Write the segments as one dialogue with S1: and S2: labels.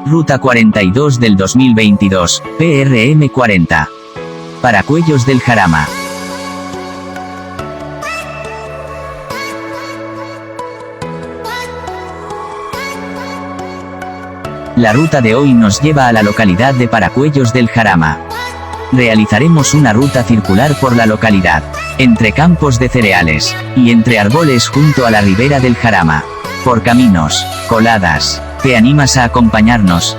S1: Ruta 42 del 2022, PRM 40. Paracuellos del Jarama. La ruta de hoy nos lleva a la localidad de Paracuellos del Jarama. Realizaremos una ruta circular por la localidad, entre campos de cereales, y entre árboles junto a la ribera del Jarama. Por caminos, coladas. ¿Te animas a acompañarnos?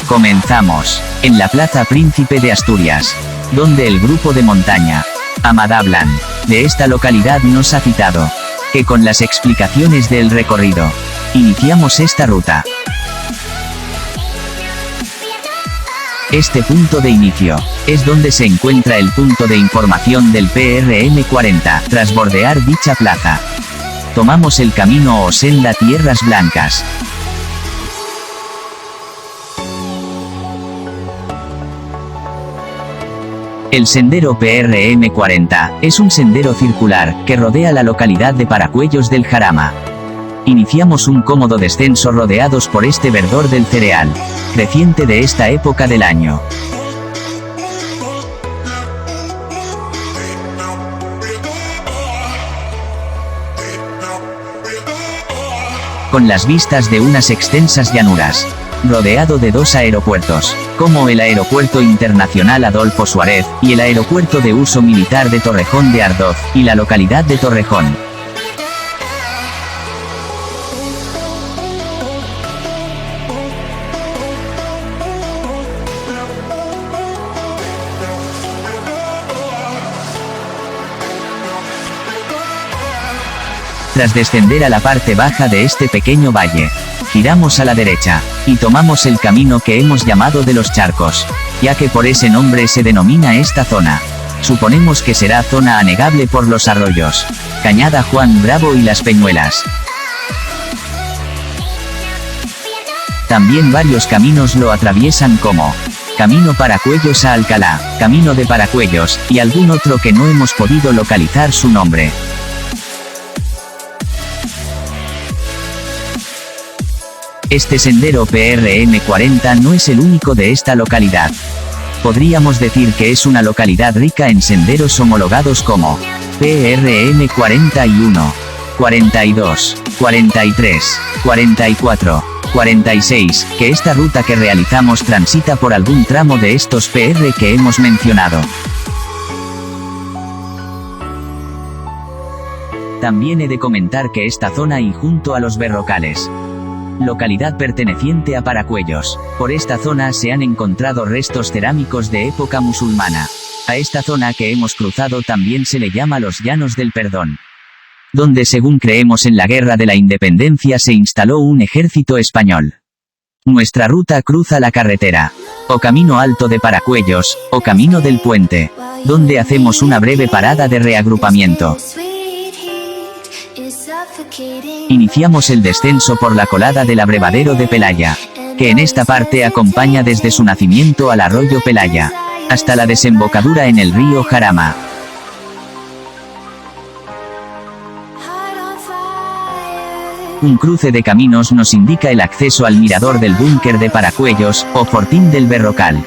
S1: Comenzamos, en la Plaza Príncipe de Asturias, donde el grupo de montaña, Amadablan, de esta localidad nos ha citado, que con las explicaciones del recorrido, iniciamos esta ruta. Este punto de inicio, es donde se encuentra el punto de información del PRM 40, tras bordear dicha plaza. Tomamos el camino o senda Tierras Blancas. El sendero PRM 40, es un sendero circular, que rodea la localidad de Paracuellos del Jarama. Iniciamos un cómodo descenso rodeados por este verdor del cereal, creciente de esta época del año. Con las vistas de unas extensas llanuras, rodeado de dos aeropuertos, como el Aeropuerto Internacional Adolfo Suárez, y el Aeropuerto de Uso Militar de Torrejón de Ardoz, y la localidad de Torrejón. Tras descender a la parte baja de este pequeño valle, giramos a la derecha, y tomamos el camino que hemos llamado de los Charcos, ya que por ese nombre se denomina esta zona. Suponemos que será zona anegable por los arroyos, Cañada Juan Bravo y Las Peñuelas. También varios caminos lo atraviesan como Camino Paracuellos a Alcalá, Camino de Paracuellos, y algún otro que no hemos podido localizar su nombre. Este sendero PRM 40 no es el único de esta localidad. Podríamos decir que es una localidad rica en senderos homologados como PRM 41, 42, 43, 44, 46, que esta ruta que realizamos transita por algún tramo de estos PR que hemos mencionado. También he de comentar que esta zona y junto a los Berrocales, localidad perteneciente a Paracuellos, por esta zona se han encontrado restos cerámicos de época musulmana. A esta zona que hemos cruzado también se le llama los Llanos del Perdón, donde según creemos en la Guerra de la Independencia se instaló un ejército español. Nuestra ruta cruza la carretera, o Camino Alto de Paracuellos, o Camino del Puente, donde hacemos una breve parada de reagrupamiento. Iniciamos el descenso por la colada del abrevadero de Pelaya, que en esta parte acompaña desde su nacimiento al arroyo Pelaya, hasta la desembocadura en el río Jarama. Un cruce de caminos nos indica el acceso al mirador del búnker de Paracuellos, o Fortín del Berrocal,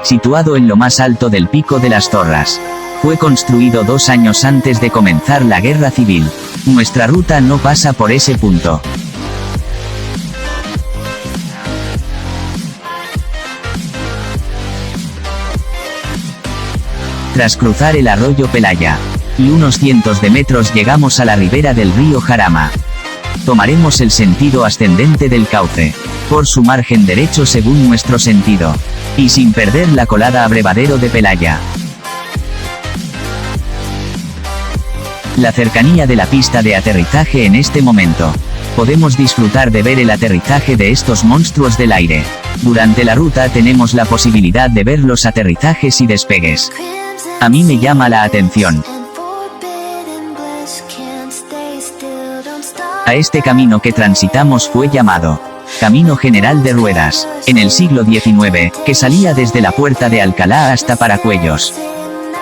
S1: situado en lo más alto del Pico de las Torras. Fue construido 2 años antes de comenzar la Guerra Civil. Nuestra ruta no pasa por ese punto. Tras cruzar el arroyo Pelaya, y unos cientos de metros llegamos a la ribera del río Jarama. Tomaremos el sentido ascendente del cauce, por su margen derecho según nuestro sentido, y sin perder la colada abrevadero de Pelaya. La cercanía de la pista de aterrizaje en este momento. Podemos disfrutar de ver el aterrizaje de estos monstruos del aire. Durante la ruta tenemos la posibilidad de ver los aterrizajes y despegues. A mí me llama la atención. A este camino que transitamos fue llamado Camino General de Ruedas, en el siglo XIX, que salía desde la Puerta de Alcalá hasta Paracuellos.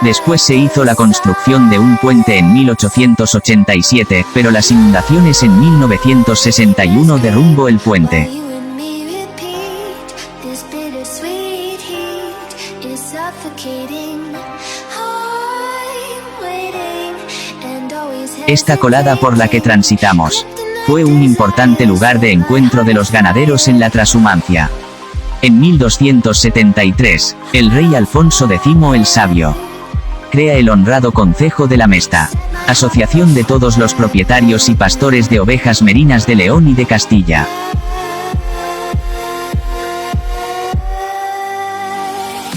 S1: Después se hizo la construcción de un puente en 1887, pero las inundaciones en 1961 derrumbó el puente. Esta colada por la que transitamos fue un importante lugar de encuentro de los ganaderos en la Trashumancia. En 1273, el rey Alfonso X el Sabio crea el honrado Concejo de la Mesta, asociación de todos los propietarios y pastores de ovejas merinas de León y de Castilla.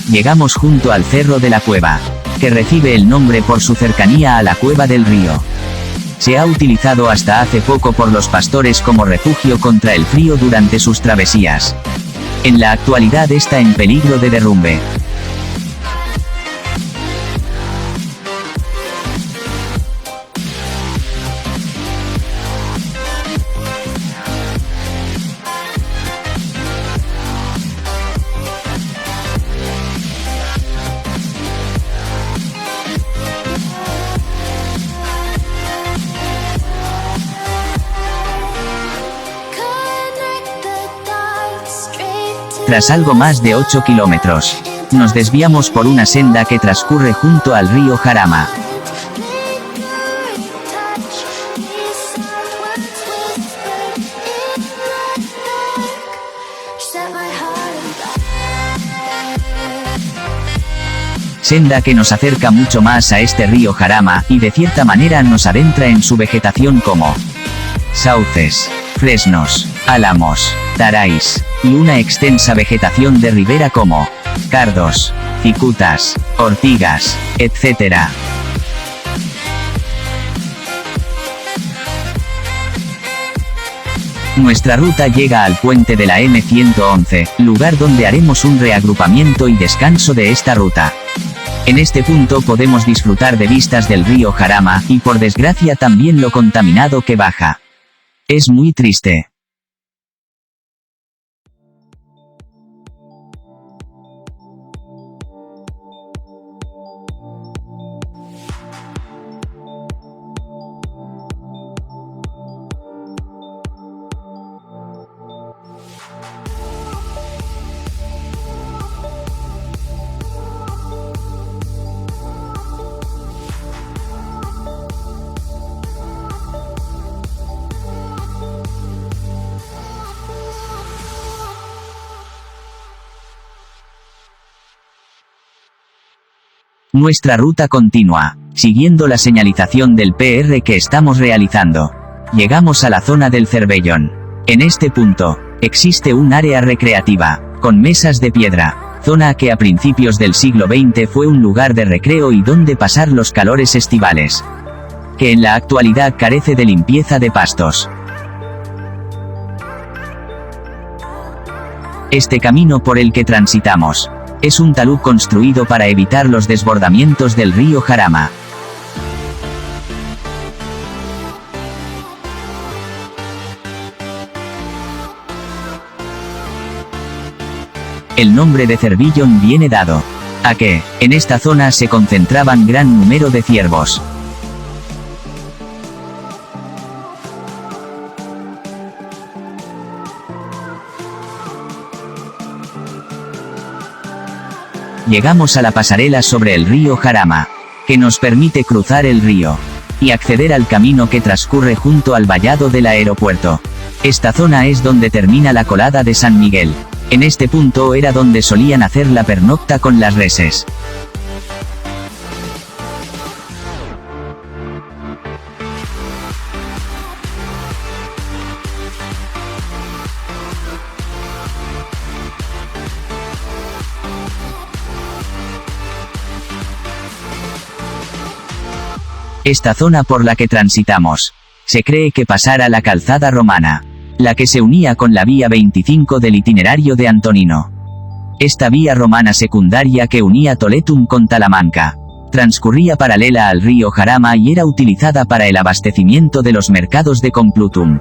S1: Llegamos junto al Cerro de la Cueva, que recibe el nombre por su cercanía a la cueva del río. Se ha utilizado hasta hace poco por los pastores como refugio contra el frío durante sus travesías. En la actualidad está en peligro de derrumbe. Tras algo más de 8 kilómetros, nos desviamos por una senda que transcurre junto al río Jarama. Senda que nos acerca mucho más a este río Jarama, y de cierta manera nos adentra en su vegetación como sauces, fresnos, álamos, taráis, y una extensa vegetación de ribera como cardos, cicutas, ortigas, etc. Nuestra ruta llega al puente de la M111, lugar donde haremos un reagrupamiento y descanso de esta ruta. En este punto podemos disfrutar de vistas del río Jarama, y por desgracia también lo contaminado que baja. Es muy triste. Nuestra ruta continúa, siguiendo la señalización del PR que estamos realizando. Llegamos a la zona del Cervellón. En este punto, existe un área recreativa, con mesas de piedra, zona que a principios del siglo XX fue un lugar de recreo y donde pasar los calores estivales, que en la actualidad carece de limpieza de pastos. Este camino por el que transitamos es un talud construido para evitar los desbordamientos del río Jarama. El nombre de Cervellón viene dado a que, en esta zona se concentraban gran número de ciervos. Llegamos a la pasarela sobre el río Jarama, que nos permite cruzar el río y acceder al camino que transcurre junto al vallado del aeropuerto. Esta zona es donde termina la colada de San Miguel. En este punto era donde solían hacer la pernocta con las reses. Esta zona por la que transitamos se cree que pasara la calzada romana, la que se unía con la vía 25 del itinerario de Antonino. Esta vía romana secundaria que unía Toletum con Talamanca transcurría paralela al río Jarama y era utilizada para el abastecimiento de los mercados de Complutum.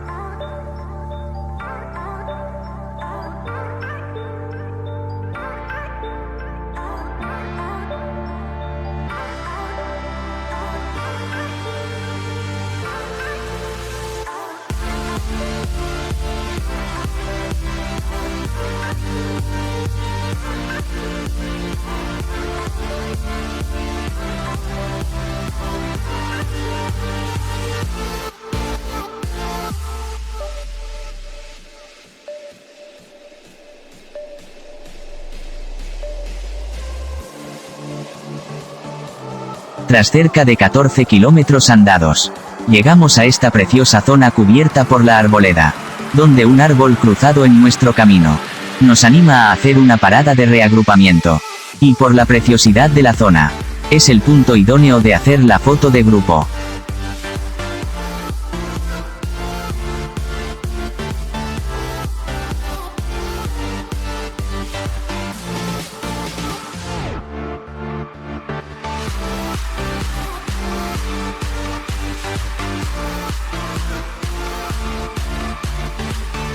S1: Tras cerca de 14 kilómetros andados, llegamos a esta preciosa zona cubierta por la arboleda, donde un árbol cruzado en nuestro camino nos anima a hacer una parada de reagrupamiento. Y por la preciosidad de la zona, es el punto idóneo de hacer la foto de grupo.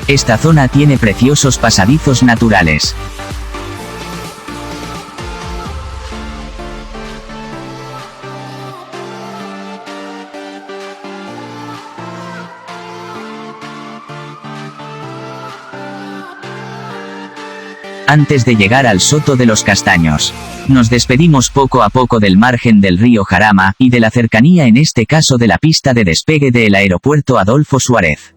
S1: Esta zona tiene preciosos pasadizos naturales. Antes de llegar al Soto de los Castaños, nos despedimos poco a poco del margen del río Jarama, y de la cercanía en este caso de la pista de despegue del aeropuerto Adolfo Suárez.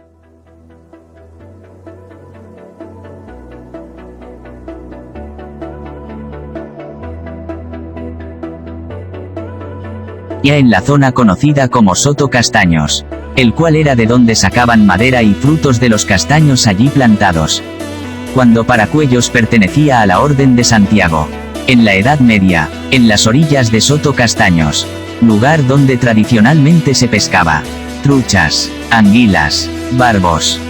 S1: Ya en la zona conocida como Soto Castaños, el cual era de donde sacaban madera y frutos de los castaños allí plantados, cuando Paracuellos pertenecía a la Orden de Santiago. En la Edad Media, en las orillas de Soto Castaños, lugar donde tradicionalmente se pescaba truchas, anguilas, barbos.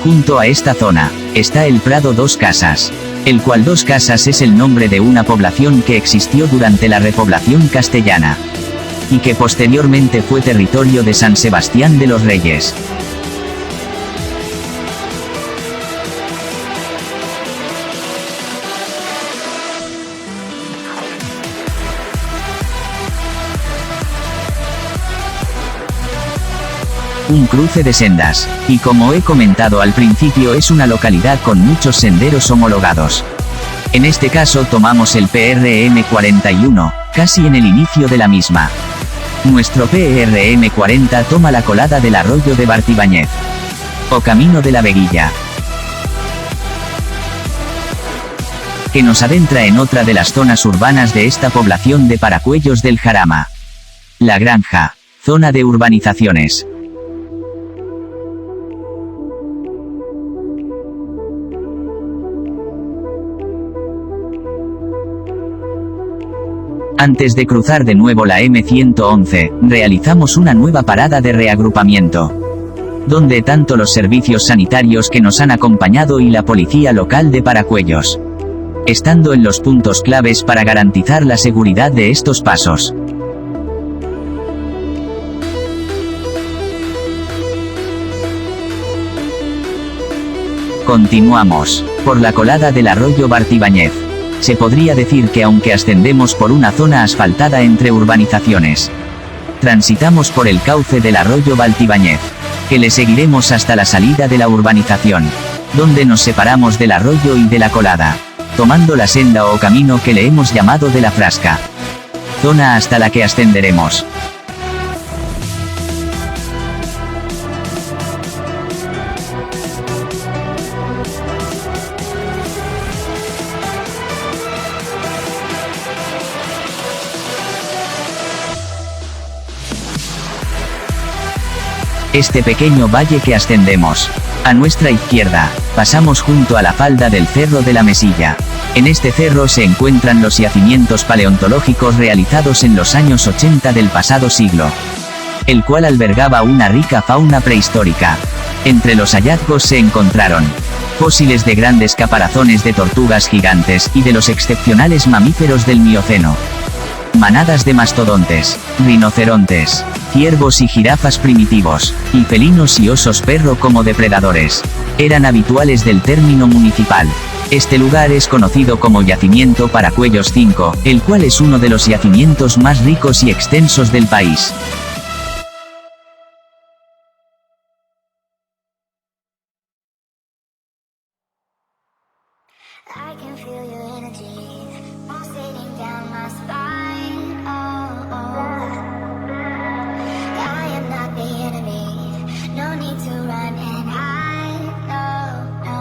S1: Junto a esta zona, está el Prado Dos Casas, el cual Dos Casas es el nombre de una población que existió durante la repoblación castellana, y que posteriormente fue territorio de San Sebastián de los Reyes. Un cruce de sendas, y como he comentado al principio es una localidad con muchos senderos homologados. En este caso tomamos el PRM 41, casi en el inicio de la misma. Nuestro PRM 40 toma la colada del arroyo de Bartibáñez, o Camino de la Veguilla, que nos adentra en otra de las zonas urbanas de esta población de Paracuellos del Jarama. La Granja, zona de urbanizaciones. Antes de cruzar de nuevo la M111, realizamos una nueva parada de reagrupamiento, donde tanto los servicios sanitarios que nos han acompañado y la policía local de Paracuellos, estando en los puntos claves para garantizar la seguridad de estos pasos. Continuamos por la colada del arroyo Bartibáñez. Se podría decir que aunque ascendemos por una zona asfaltada entre urbanizaciones, transitamos por el cauce del arroyo Bartibáñez, que le seguiremos hasta la salida de la urbanización, donde nos separamos del arroyo y de la colada, tomando la senda o camino que le hemos llamado de la Frasca, zona hasta la que ascenderemos. Este pequeño valle que ascendemos, a nuestra izquierda, pasamos junto a la falda del Cerro de la Mesilla. En este cerro se encuentran los yacimientos paleontológicos realizados en los años 80 del pasado siglo, el cual albergaba una rica fauna prehistórica. Entre los hallazgos se encontraron fósiles de grandes caparazones de tortugas gigantes y de los excepcionales mamíferos del Mioceno, manadas de mastodontes, rinocerontes, ciervos y jirafas primitivos, y felinos y osos perro como depredadores. Eran habituales del término municipal. Este lugar es conocido como Yacimiento Paracuellos 5, el cual es uno de los yacimientos más ricos y extensos del país.
S2: I can feel your energy pulsating down my spine. Oh, oh. I am not the enemy. No need to run and hide. No, no.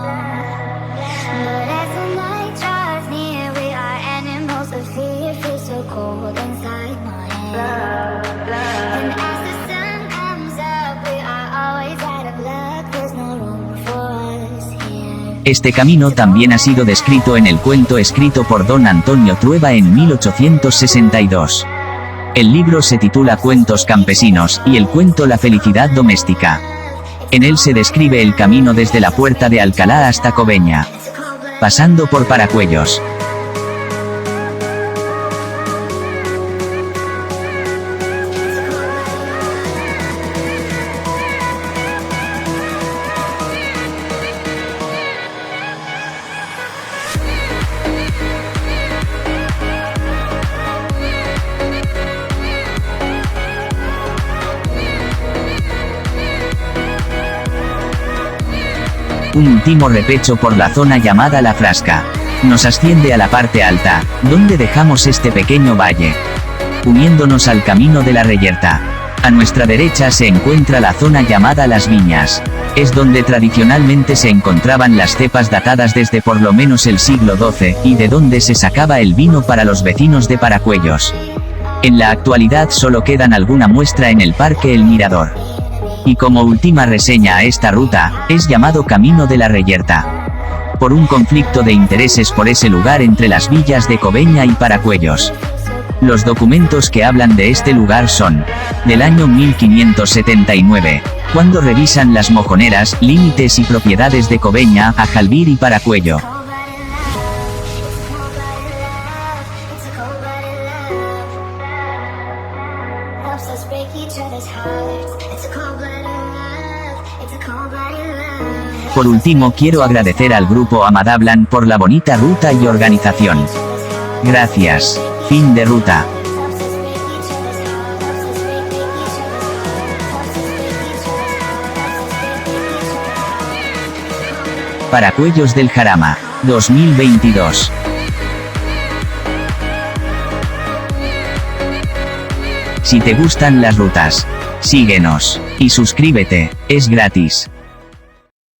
S1: Este camino también ha sido descrito en el cuento escrito por don Antonio Trueba en 1862. El libro se titula Cuentos campesinos, y el cuento La felicidad doméstica. En él se describe el camino desde la puerta de Alcalá hasta Cobeña, pasando por Paracuellos. Un último repecho por la zona llamada La Frasca. Nos asciende a la parte alta, donde dejamos este pequeño valle, uniéndonos al camino de la Reyerta. A nuestra derecha se encuentra la zona llamada Las Viñas. Es donde tradicionalmente se encontraban las cepas datadas desde por lo menos el siglo XII, y de donde se sacaba el vino para los vecinos de Paracuellos. En la actualidad solo quedan alguna muestra en el Parque El Mirador. Y como última reseña a esta ruta, es llamado Camino de la Reyerta, por un conflicto de intereses por ese lugar entre las villas de Cobeña y Paracuellos. Los documentos que hablan de este lugar son del año 1579, cuando revisan las mojoneras, límites y propiedades de Cobeña, Ajalbir y Paracuello. Por último quiero agradecer al grupo Amadablan por la bonita ruta y organización. Gracias. Fin de ruta. Paracuellos del Jarama, 2022. Si te gustan las rutas, síguenos y suscríbete, es gratis.